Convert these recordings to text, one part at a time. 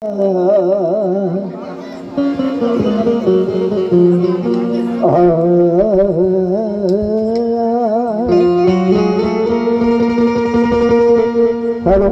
Hello hello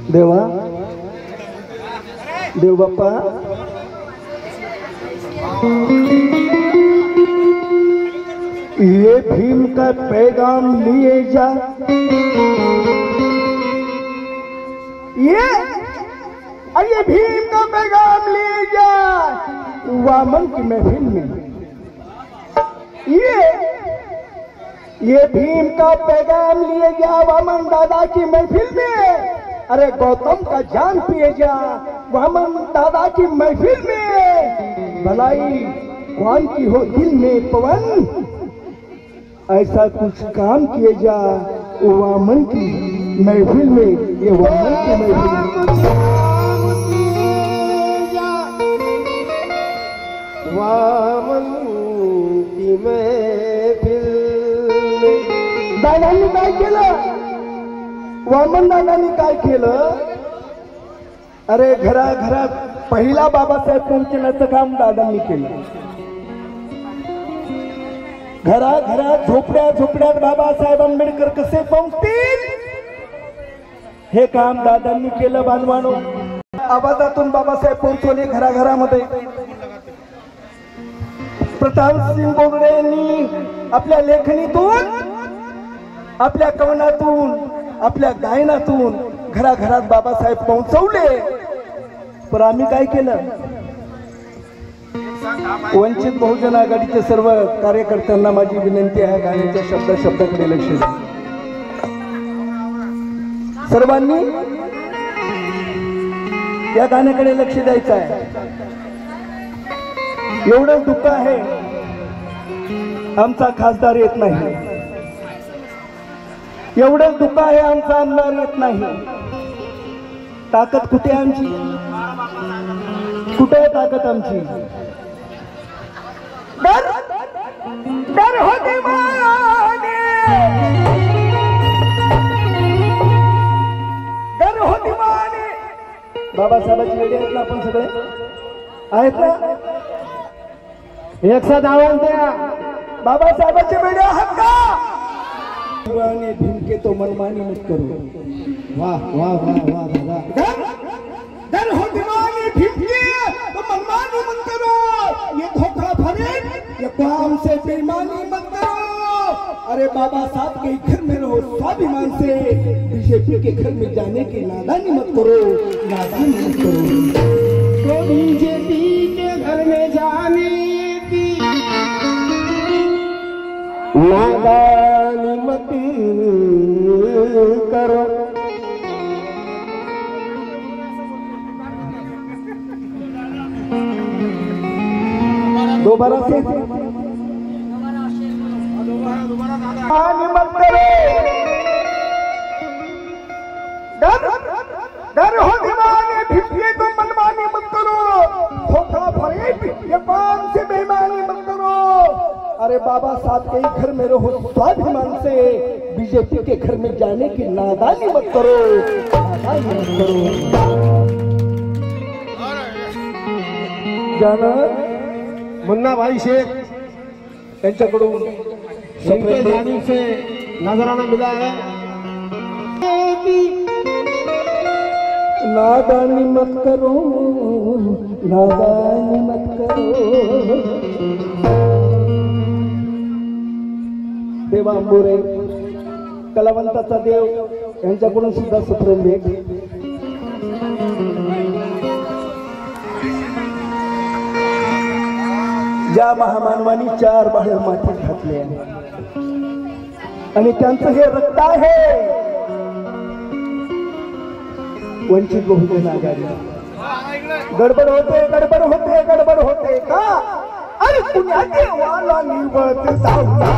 देवा देव बाप्पा ये भीम का पैगाम लिए जा। ये भीम का पैगाम लिए जा वामन की महफिल में। ये भीम का पैगाम लिए जा वामन दादा की महफिल में। अरे गौतम का जान पिए जा वामन दादा की महफिल में। भलाई कौन की हो दिल में पवन, ऐसा कुछ काम किए जा वामन की महफिल में। ये वामन की महफिल में वामन की महफिल में दादांनी काय केलं? वामन दादांनी काय केलं? अरे घराघरात पहिला बाबासाहेब पोहोचण्याचं काम दादांनी केलं। घराघरात झोपड्यात बाबासाहेब आंबेडकर कसे पोहोचतील हे काम दादांनी केलं। बांधवानो, आवाजातून बाबासाहेब पोहोचवले घराघरामध्ये। प्रतापसिंग बोगडे यांनी आपल्या लेखणीतून, आपल्या कवनातून, आपल्या गायनातून घराघरात बाबासाहेब पोहोचवले। पण आम्ही काय केलं? वंचित बहुजन आघाडीच्या सर्व कार्यकर्त्यांना माझी विनंती आहे, गाण्याच्या शब्दाकडे लक्ष द्या। सर्वांनी या गाण्याकडे लक्ष द्यायचं आहे। एवढं दुःख आहे, आमचा खासदार येत नाही। एवढं दुःख आहे, आमचा आमदार येत नाही। ताकद कुठे आमची? कुठे ताकद आमची? डर होते माने, डर होते माने। बाबासाहेबांची वेळी आहेत ना आपण सगळे? आहेत ना? एक साथ आवाज द्या, बाबासाहेबांची वेळी आहात का? दीवाने भीम के तो मनमानी मत करो। वाह वाह वाह वाह दादा। डर हो दीवाने भीम के तो मनमानी मत करो। ये धोखा फरेब, ये काम से बेईमानी मत करो। अरे बाबा साहब के घर में रहो स्वाभिमान से, बीजेपी के घर में जाने की नादानी मत करो, नादानी मत करो। तो बीजेपी के घर में जाने की नादानी मत करो। दोबारा से मत करो। डर हो दीवाने भिड़िए तो मनमानी मत करो। धोखा फरेब ये काम से बेईमानी मत करो। अरे बाबा साहब के घर में रहो स्वाभिमान से, बीजेपी के घर में जाने की नादानी मत करो, नादानी मत करो। जाना मुन्ना भाई शेख त्यांच्याकडून इनके जानिब से नजराना मिला है। नादानी मत करो, नादानी मत करो। देवा अंबुरे कलावंताचा देव यांच्याकडून सुद्धा सुप्रेम भेट। ज्या महामानवानी 4 बाहेर मातीत घातले आणि त्यांचं हे रक्त आहे वंचित बहुजन आघाडी। गडबड होते गडबड होते गडबड होते का? अरे पुण्या देवाला निवत जाऊया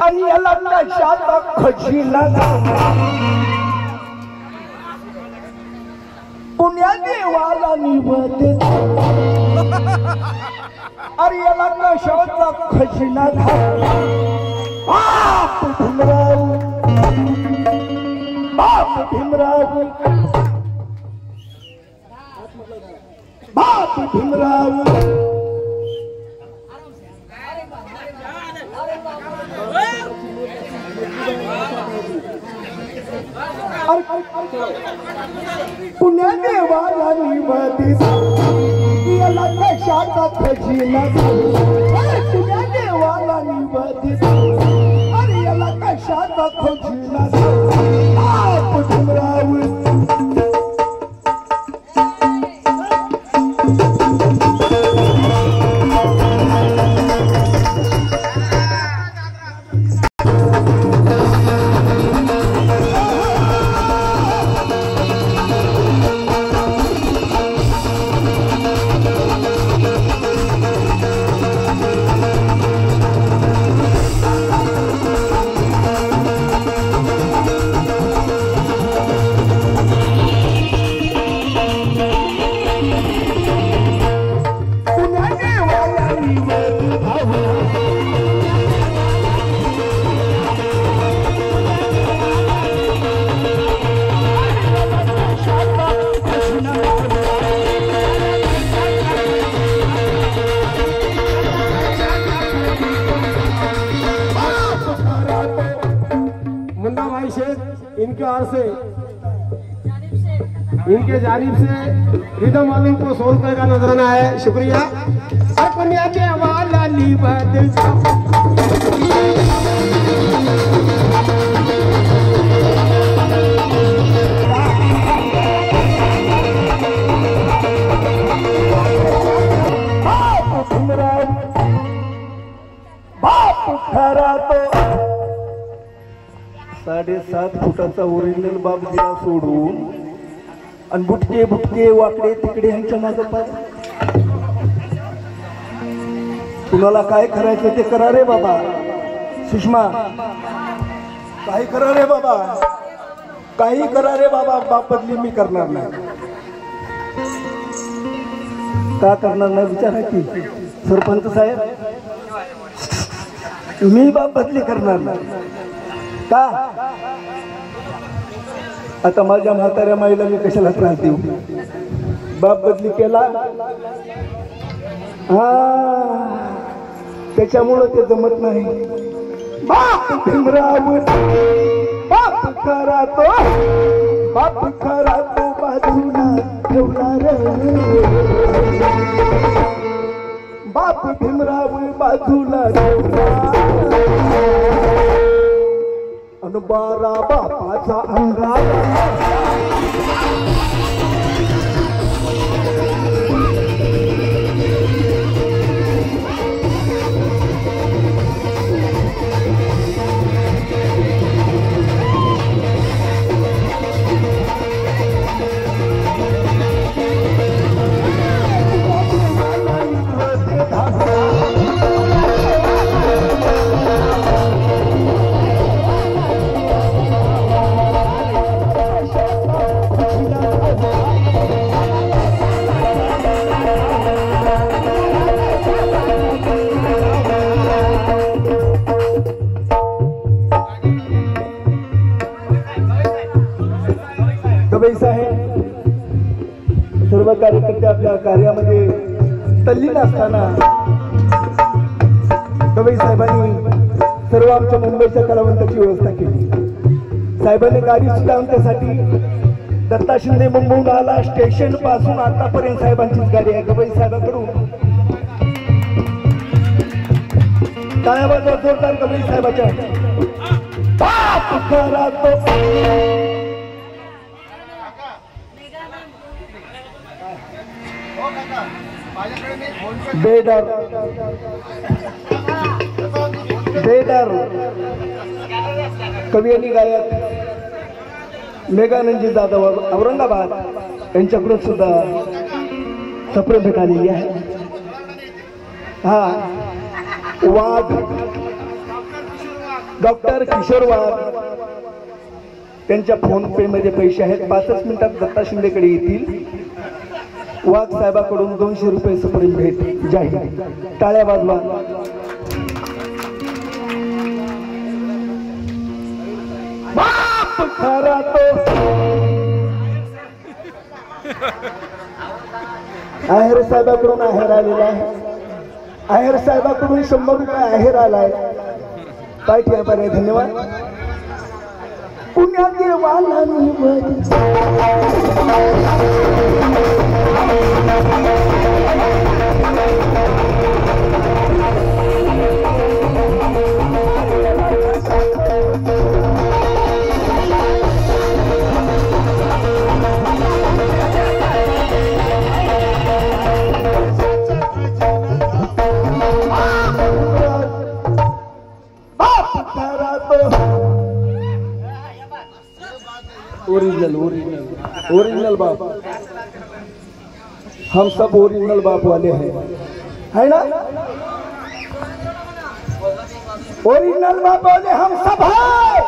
आणि याला नशाचा खजिना पुण्या देवाला निवत अरे याला नशाचा खजिना बाप भीमराव बाप भीमराव बाप भीमराव पुण्या देवाला निवती याला कशाचा खजिना पुण्या देवाला निवती अरे याला कशाचा खजिना बाप भीमराव इनके ओर से इनके जानिब से रिदम वालों को 100 रुपए का नजराना है। शुक्रिया। पुण्या देवाला निवत बाप खरा तो 7.5 फुटाचा ओरिजिनल बाप दिला सोडून आणि बुटके बुटके वाकडे तिकडे यांच्या मागे पाय। तुला काय करायचं ते करा रे बाबा। सुषमा काही करा रे बाबा, काही करा रे बाबा। बाप बदली मी करणार नाही। का करणार नाही विचारा की सरपंच साहेब, मी बाप बदली करणार नाही का? आता माझ्या म्हाताऱ्या माईला मी कशाला त्रास देऊ? बाप बदली केला त्याच्यामुळं ते जमत नाही। बाप भीमराव बाप खरा तो, बाप खरा तो बाजूला ठेवणार। बाप भीमराव बाजूला ठेवणार आणि 12 बापाचा अंगाला सर्व कार्यकर्ते आपल्या कार्यामध्ये तल्लीन असताना गवई साहेबांनी सर्व आमच्या मुंबईच्या कलावंताची व्यवस्था केली। साहेबांनी गाडी सुद्धा आमच्यासाठी दत्ता शिंदे मुंबईहून आला, स्टेशन पासून आतापर्यंत साहेबांचीच गाडी आहे। गवई साहेबांकडून टाळ्या वाजवा जोरदार गवई साहेबाच्या। बाप खरा तो बेडर बेडर कवी आणि गायक मेघानंदजी जाधव औरंगाबाद यांच्याकडून सुद्धा सप्रेम भेट आलेली आहे। हा वाघ डॉक्टर किशोर वाघ त्यांच्या फोन पे मध्ये पैसे आहेत। 5 मिनिटात दत्ता शिंदेकडे येतील। वाघ साहेबाकडून 200 रुपये सप्रेम भेट जाहीर। टाळ्या वाजवा। बाप खरा तो आहेर साहेबाकडून आहेर आलेला आहे। आहेर साहेबाकडून 100 रुपये आहेर आलाय। काय ठेवा बरे, धन्यवाद। पुण्या देवाला ओरिजिनल ओरिजिनल ओरिजिनल बाप, हम सब ओरिजिनल बाप वाले हैं, है ना? ओरिजिनल बाप वाले हम सब हैं।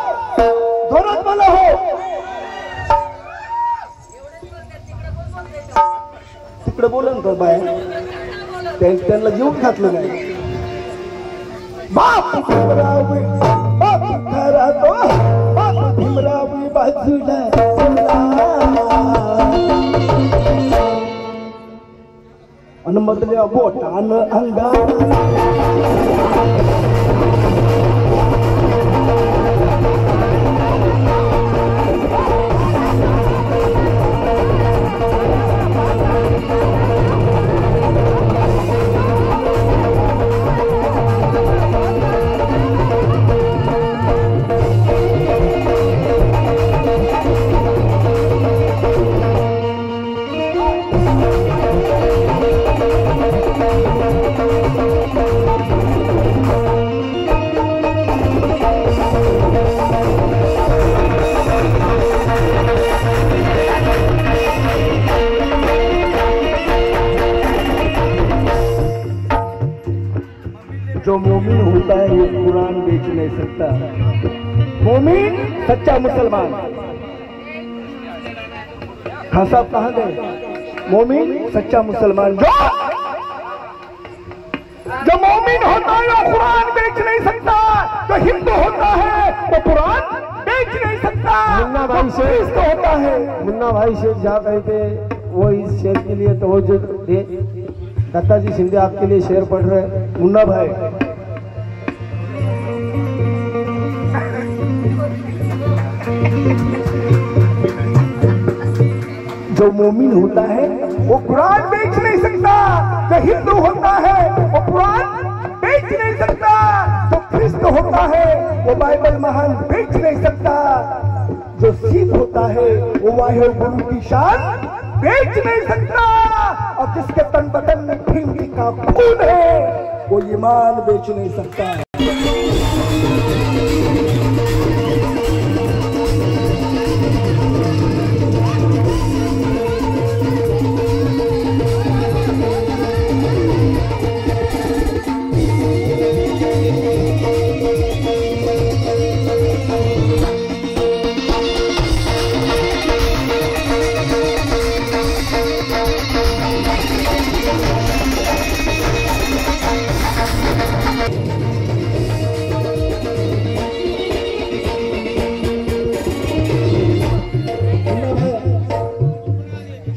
जोरात बोला हो। तिकडे बोला ना बाय, त्यांना जीव घातलं नाही। बाप भीमरावी बाप खरा तो, बाप भीमरावी बाजूला अन मधल्या बोटान अंगा जो मोमिन होता है वो कुरान बेच नहीं सकता। मोमिन सच्चा मुसलमान। हाँ साहब कहाँ गए? मोमिन सच्चा मुसलमान जो मोमिन होता है वो कुरान बेच नहीं सकता। जो हिंदू होता है वो कुरान बेच नहीं सकता। मुन्ना भाई शेख होता है, मुन्ना भाई शेख जहाँ कहते वो इस शेर के लिए तो वो जो दत्ता जी शिंदे आपके लिए शेर पढ़ रहे हैं। मुन्ना भाई जो मोमिन होता है वो कुरान बेच नहीं सकता। जो हिंदू होता है वो कुरान बेच नहीं सकता। जो ख्रिस्त होता है वो बाइबल महान बेच नहीं सकता। जो सिख होता है वो वाहिर गुरु की शान बेच नहीं सकता। और जिसके तन बदन में भीम जी का खून है वो ईमान बेच नहीं सकता।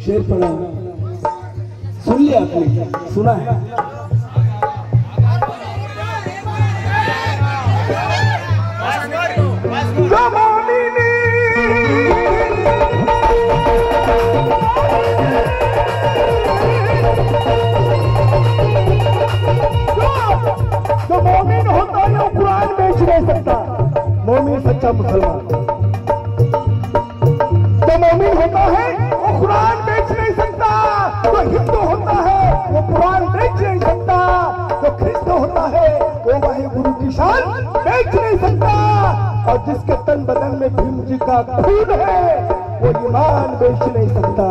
शेर पड़ा सुन लिया आपने, सुना है। जो मोमिन होता है वो कुरान बेच नहीं सकता। मोमिन सच्चा मुसलमान जो मोमिन होता है वो कुरान बेच नहीं सकता। जो हिंदू होता है वो कुरान बेच नहीं सकता। जो ख्रिस्त होता है वो वाहे गुरु की शान बेच नहीं सकता। और जिसके तन बदन में भीम जी का खून है वो ईमान बेच नहीं सकता।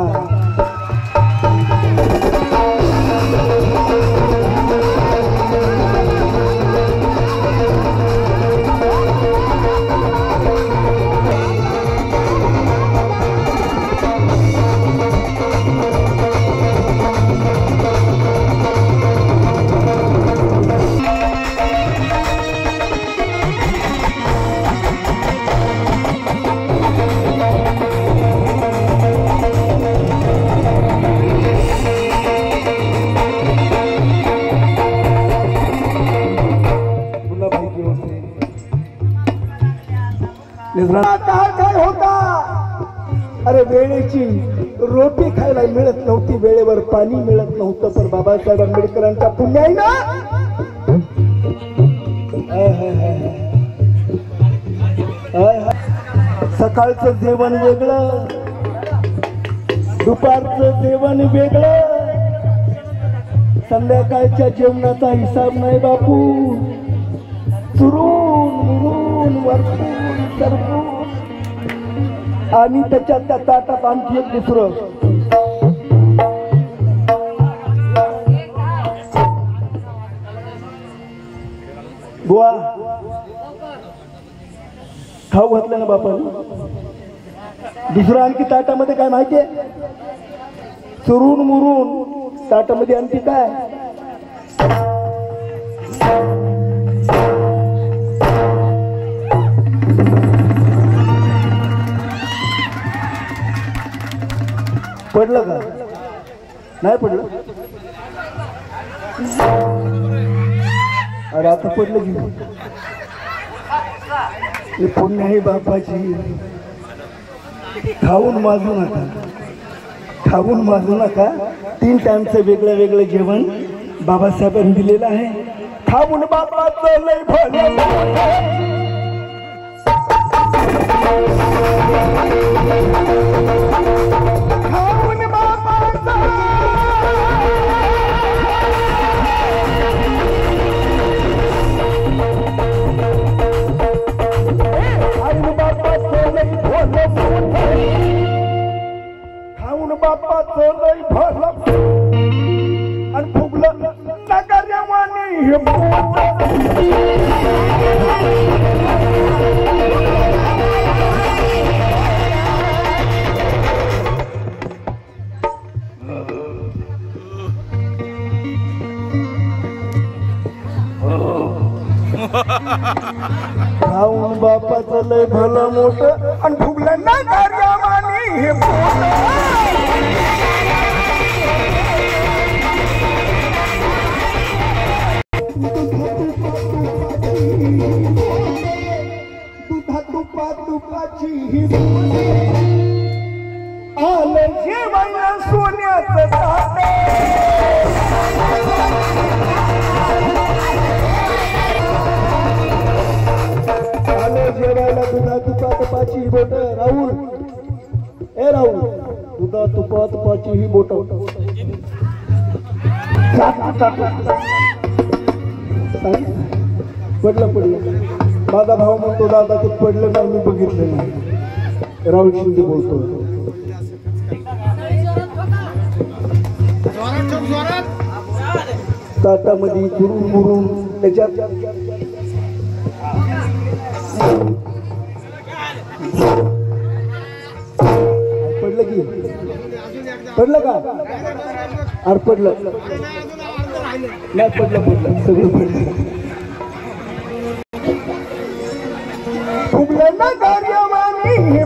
काय होता? अरे वेळेची रोटी खायला मिळत नव्हती, वेळेवर पाणी मिळत नव्हतं, पण बाबासाहेब आंबेडकरांच्या पुण्याईनं सकाळचं जेवण वेगळं, दुपारचं जेवण वेगळं, संध्याकाळच्या जेवणाचा हिसाब नाही बापू. चुरून मुरून वरपून सरपून आणि त्याच्यात त्या ताटात आणखी एक दुसरं. बुवा खाऊ घातलं ना बापाने. दुसरं आणखी ताटामध्ये काय माहितीये? चुरून मुरून ताटामध्ये आणखी काय? पडलं का? नाही पडलं. अरे आता पडलं की पुण्य आहे बापाची. खाऊन माजू नका, खाऊन माजू नका. 3 टाइमचं वेगळं वेगळं जेवण बाबासाहेबांनी दिलेलं आहे. खाऊन बापाचं लय भलं, खाऊन बापाचं बापाचं लय भलं आणि फुगलं नगरवाणी हे खाऊन बापाचं लय भलं मोठं आणि फुगलं नगरवाणी हे तुपाची ही आलं जेवायला सोन्याचं ताट. आलं जेवायला दुधा तुपाची ही बोट. राहुल ए राहुल, दुधा तुपाची ही बोट. पडलं. माझा भाऊ म्हणतो दादा ते पडलं नाही, मी बघितलं नाही. राहुल शिंदे बोलतो. ताटामध्ये गुरून मुरून त्याच्यात पडलं की पडलं का? अरे पडलं नाही, पडलं सगळं पडलं. फुगलं नगरवाणी हे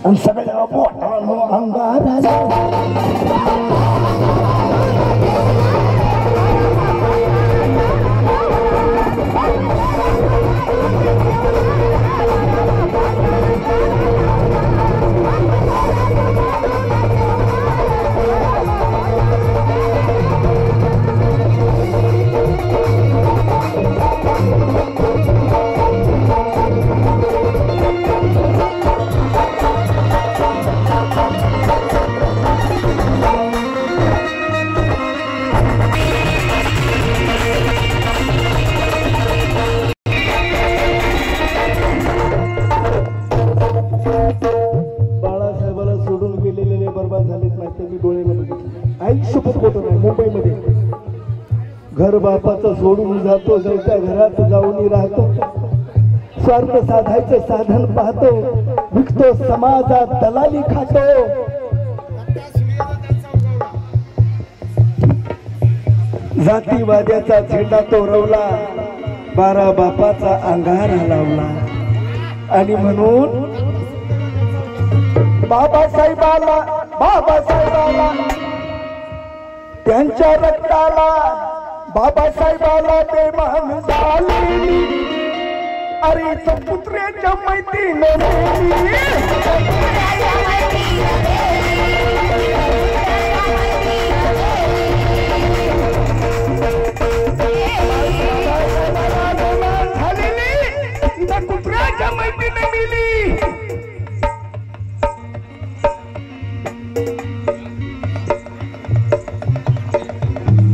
आणि सगळ्या मोठा अंगार घर बापाचं सोडून जातो, जायच्या घरात जाऊन राहतो, स्वार्थ साधायचं साधन पाहतो, विकतो समाजात दलाली खातो, जातीवाद्याचा झेंडा तो रवला, 12 बापाचा अंगारा लावला. आणि म्हणून बाबासाहेबाला त्यांच्या रक्ताला बाबासाहेबाला बेमान झालेली, अरे पुत्र्याच्या मैत्रीनं कुत्र्याच्या मैत्रीनं मिली.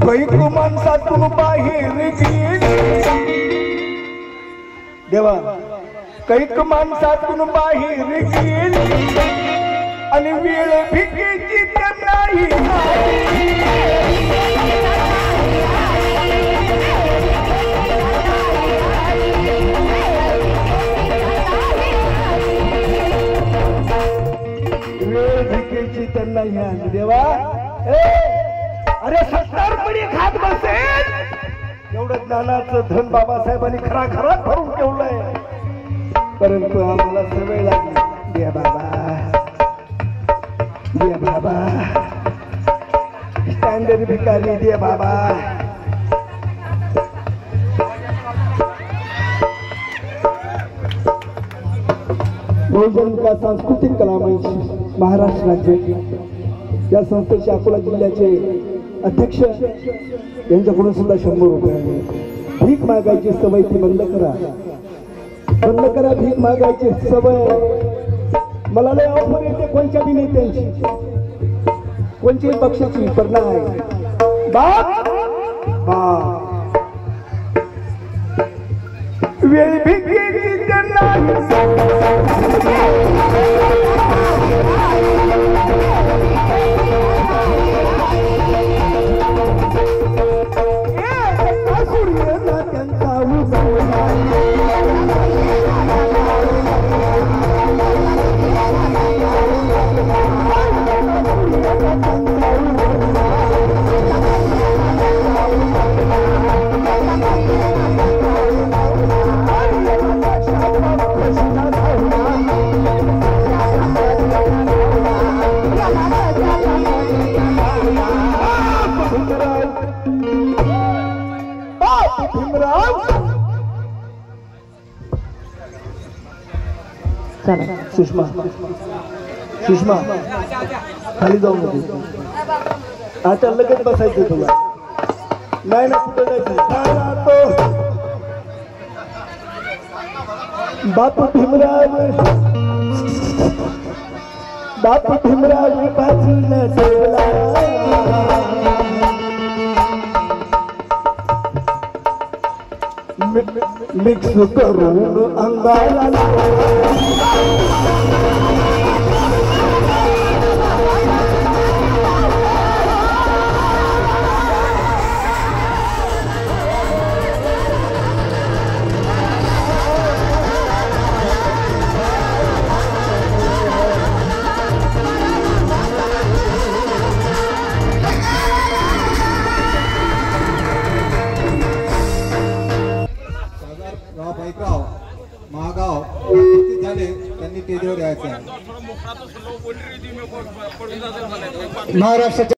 कैक माणसातून बाहेर गेली देवा, कैक माणसातून बाहेर गेली आणि वेळ भिकेची त्यांनाही वेळ भिकेची त्यांनाही आली देवा. अरे 70 पडी खात बसेल एवढं ज्ञानाचं धन बाबासाहेबांनी खरा भरून ठेवलंय, परंतु आम्हाला सवय लागली. द्या बाबा स्टँडर्ड भिकारी, द्या बाबा. बहुजन का सांस्कृतिक कला मंच महाराष्ट्र राज्य या संस्थेचे अकोला जिल्ह्याचे अध्यक्ष यांच्याकडून सुद्धा 100 रुपये. भीक मागायची सवय ती बंद करा भीक मागायची सवय. मला लय ऑफर येते कोणत्या बी नेत्यांची, कोणत्याही पक्षाची, पण नाही बाप वेळ भिकेची त्यांना सुषमा खाली जाऊ नको, आता लगेच बसायचं तुला. नाही ना कुठं जायचं. बापू भीमराव बाजूला ठेवला, मिक्स करून अंगाला पाठीवर यायचं आहे महाराष्ट्राच्या